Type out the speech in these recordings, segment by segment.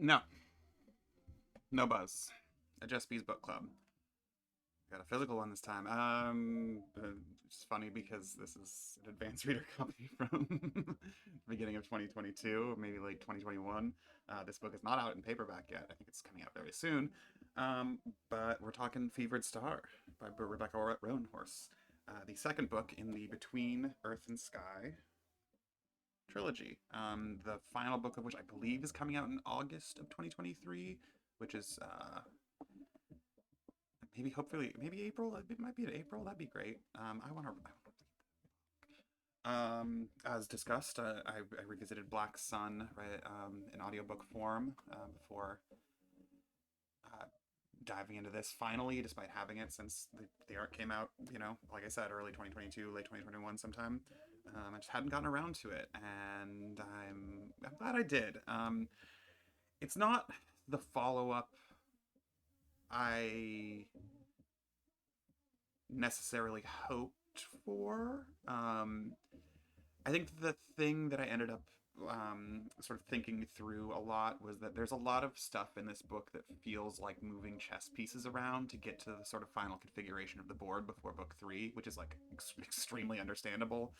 No, no buzz. A Just Bees book club. Got a physical one this time. It's funny because this is an advanced reader copy from the beginning of 2022, maybe late 2021. This book is not out in paperback yet. I think it's coming out very soon. Um, but we're talking Fevered Star by Rebecca Roanhorse, the second book in the Between Earth and Sky trilogy. The final book of which I believe is coming out in August of 2023, which is maybe hopefully maybe April. It might be in April. That'd be great. I want to. As discussed, I revisited Black Sun, right, in audiobook form before uh, diving into this finally, despite having it since the art came out, like I said, early 2022, late 2021 sometime. I just hadn't gotten around to it, and I'm glad I did. It's not the follow up I necessarily hoped for. I think the thing that I ended up sort of thinking through a lot was that there's a lot of stuff in this book that feels like moving chess pieces around to get to the sort of final configuration of the board before book three, which is like extremely understandable.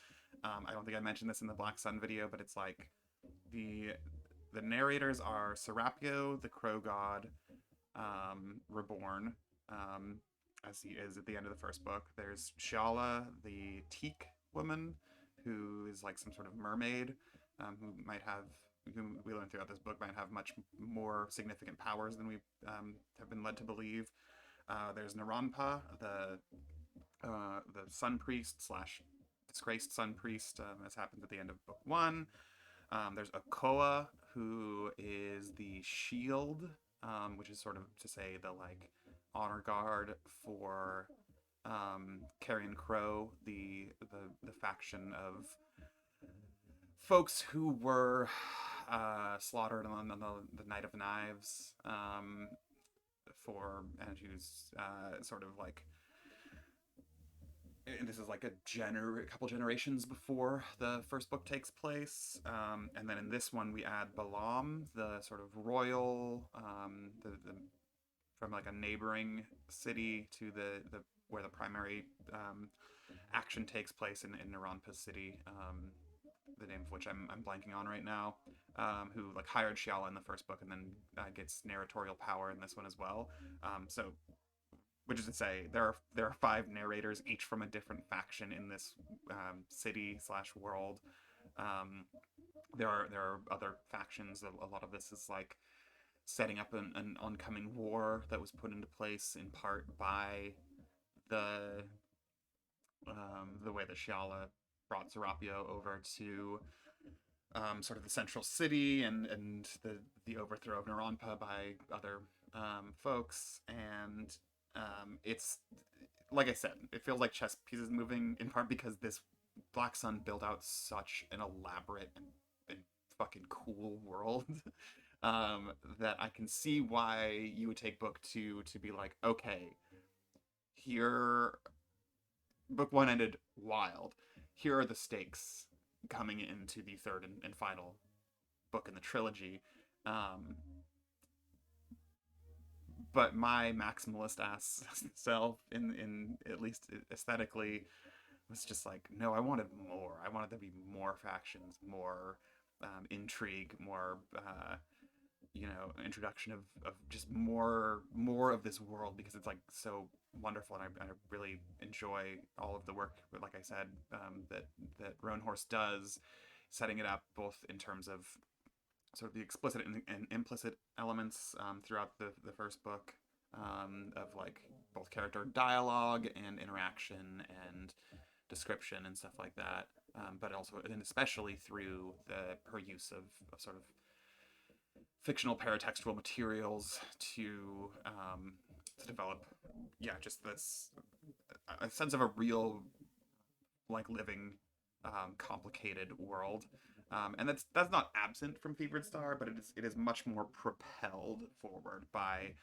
I don't think I mentioned this in the Black Sun video, but it's like the the narrators are Serapio, the Crow God, reborn, um, as he is at the end of the first book. There's Shala, the teak woman, who is like some sort of mermaid, who we learn throughout this book might have much more significant powers than we have been led to believe. There's Naranpa, the sun priest slash disgraced sun priest, as happens at the end of book one. There's Okoa, who is the shield, which is sort of to say the like honor guard for Carrion Crow, the faction of folks who were slaughtered on the Night of Knives, and who's sort of like, and this is like a couple generations before the first book takes place. And then in this one we add Balam, the sort of royal, from like a neighboring city to the where the primary action takes place in Naranpa city, the name of which I'm blanking on right now, who like hired Shiala in the first book and then gets narratorial power in this one as well. So which is to say, there are five narrators, each from a different faction in this city slash world. Um, there are other factions. A lot of this is like setting up an oncoming war that was put into place in part by the the way that Shiala brought Serapio over to sort of the central city, and the overthrow of Naranpa by other folks. And it's like I said, it feels like chess pieces moving in part because this Black Sun built out such an elaborate and fucking cool world, that I can see why you would take book two to be like, okay, here, book one ended wild. Here are the stakes coming into the third and final book in the trilogy. Um, but my maximalist ass self, in at least aesthetically, was just like, no, I wanted more. I wanted there to be more factions, more intrigue, more introduction of just more of this world, because it's like so wonderful, and I really enjoy all of the work, like I said, that Roanhorse does, setting it up both in terms of sort of the explicit and implicit elements throughout the first book, of like both character dialogue and interaction and description and stuff like that, but also and especially through her use of sort of fictional paratextual materials to develop, yeah, just this a sense of a real, like, living, complicated world. And that's not absent from Fevered Star, but it is much more propelled forward by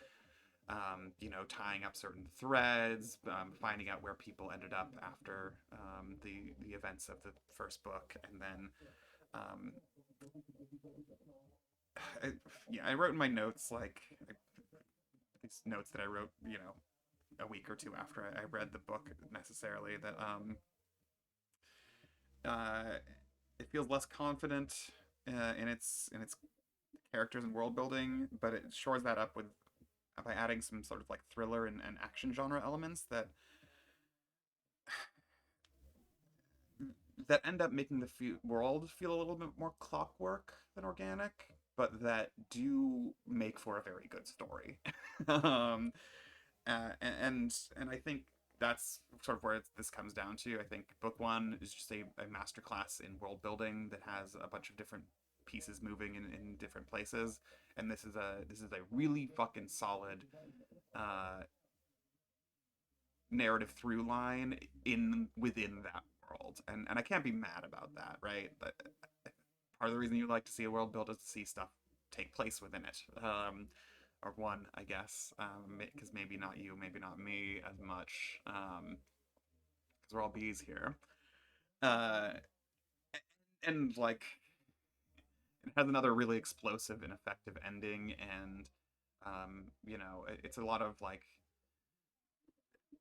tying up certain threads, finding out where people ended up after the events of the first book, and then um, I, yeah, I wrote in my notes like these notes that I wrote, a week or two after I read the book necessarily that uh, it feels less confident in its characters and world building, but it shores that up with by adding some sort of like thriller and action genre elements that end up making the world feel a little bit more clockwork than organic, but that do make for a very good story. um, and I think that's sort of where this comes down to. I think book one is just a masterclass in world building that has a bunch of different pieces moving in different places, and this is a really fucking solid uh, narrative through line in within that world, and I can't be mad about that, right? But part of the reason you like to see a world build is to see stuff take place within it. Or one, I guess, because maybe not you, maybe not me as much, because we're all bees here. Uh, and like, it has another really explosive and effective ending, and it's a lot of like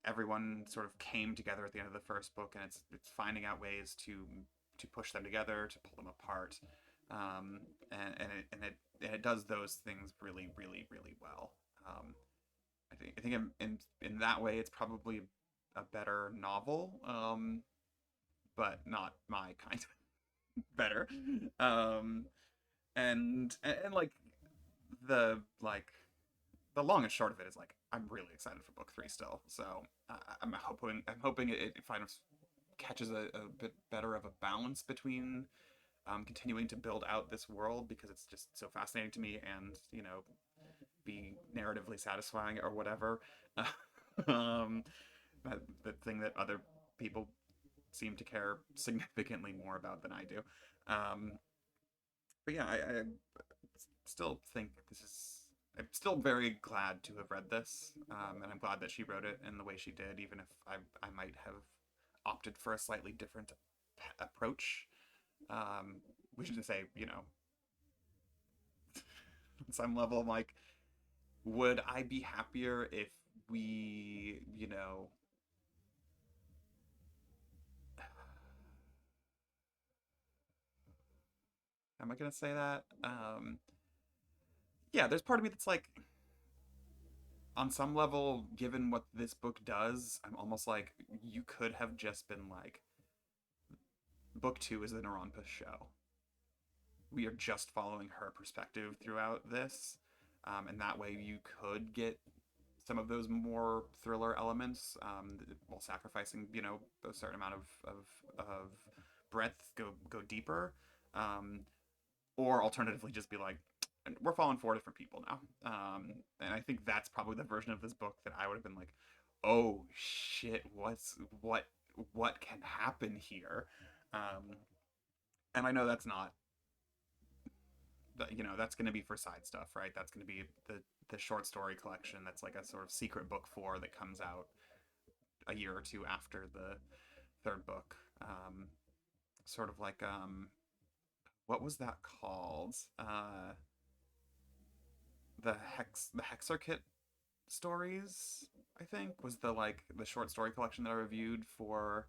everyone sort of came together at the end of the first book, and it's finding out ways to push them together, to pull them apart, and it does those things really, really, really well. Um, I think in that way, it's probably a better novel, but not my kind of better. Um, and the like the long and short of it is like I'm really excited for book three still. So I'm hoping it kind of catches a bit better of a balance between continuing to build out this world because it's just so fascinating to me and be narratively satisfying or whatever. um, the thing that other people seem to care significantly more about than I do. Um, but yeah, I still think this is. I'm still very glad to have read this, and I'm glad that she wrote it in the way she did, even if I might have opted for a slightly different approach. We should just say, on some level, I'm like, would I be happier if we, how am I gonna say that? Yeah, there's part of me that's like, on some level, given what this book does, I'm almost like you could have just been like, book two is the Naranpa show. We are just following her perspective throughout this, and that way you could get some of those more thriller elements while sacrificing, a certain amount of breadth, go deeper, um, or alternatively just be like, we're following four different people now. And I think that's probably the version of this book that I would have been like, oh shit, what can happen here? Um, and I know that's not, that's going to be for side stuff, right? That's going to be the short story collection. That's like a sort of secret book four that comes out a year or two after the third book. Sort of like what was that called? The Hexarkit stories, I think, was the short story collection that I reviewed for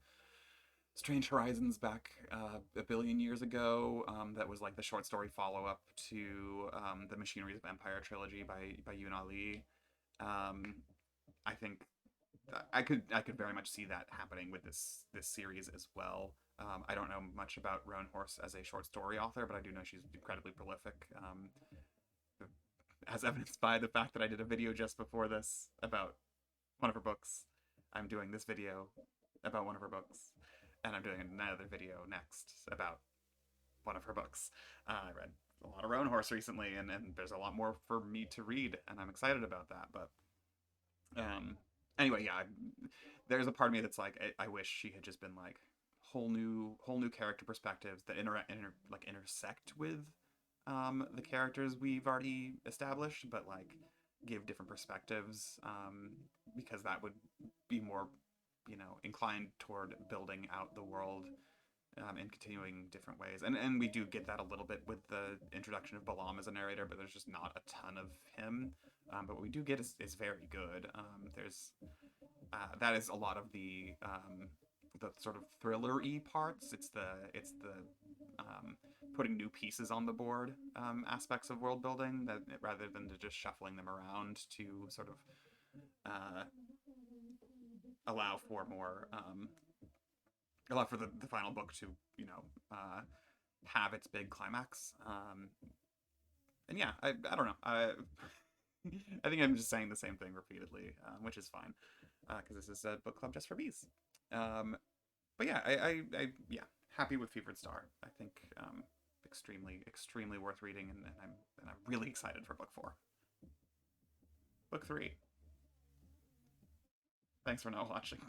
Strange Horizons back a billion years ago. That was like the short story follow up to the Machineries of Empire trilogy by Yun Ali. Um, I think I could very much see that happening with this series as well. I don't know much about Roanhorse as a short story author, but I do know she's incredibly prolific. As evidenced by the fact that I did a video just before this about one of her books. I'm doing this video about one of her books, and I'm doing another video next about one of her books. I read a lot of Roanhorse recently, and there's a lot more for me to read, and I'm excited about that. But um, anyway, yeah, there's a part of me that's like, I wish she had just been like whole new character perspectives that intersect with the characters we've already established, but like give different perspectives, because that would be more, inclined toward building out the world in continuing different ways. And we do get that a little bit with the introduction of Balam as a narrator, but there's just not a ton of him. But what we do get is very good. There's that is a lot of the sort of thriller-y parts. It's the putting new pieces on the board aspects of world building that rather than to just shuffling them around to sort of uh, allow for more allow for the final book to have its big climax. And yeah, I don't know. I think I'm just saying the same thing repeatedly, which is fine because this is a book club just for bees. Um, but yeah, yeah, happy with Fevered Star. I think extremely worth reading, and I'm really excited for book 4. Book 3. Thanks for not watching.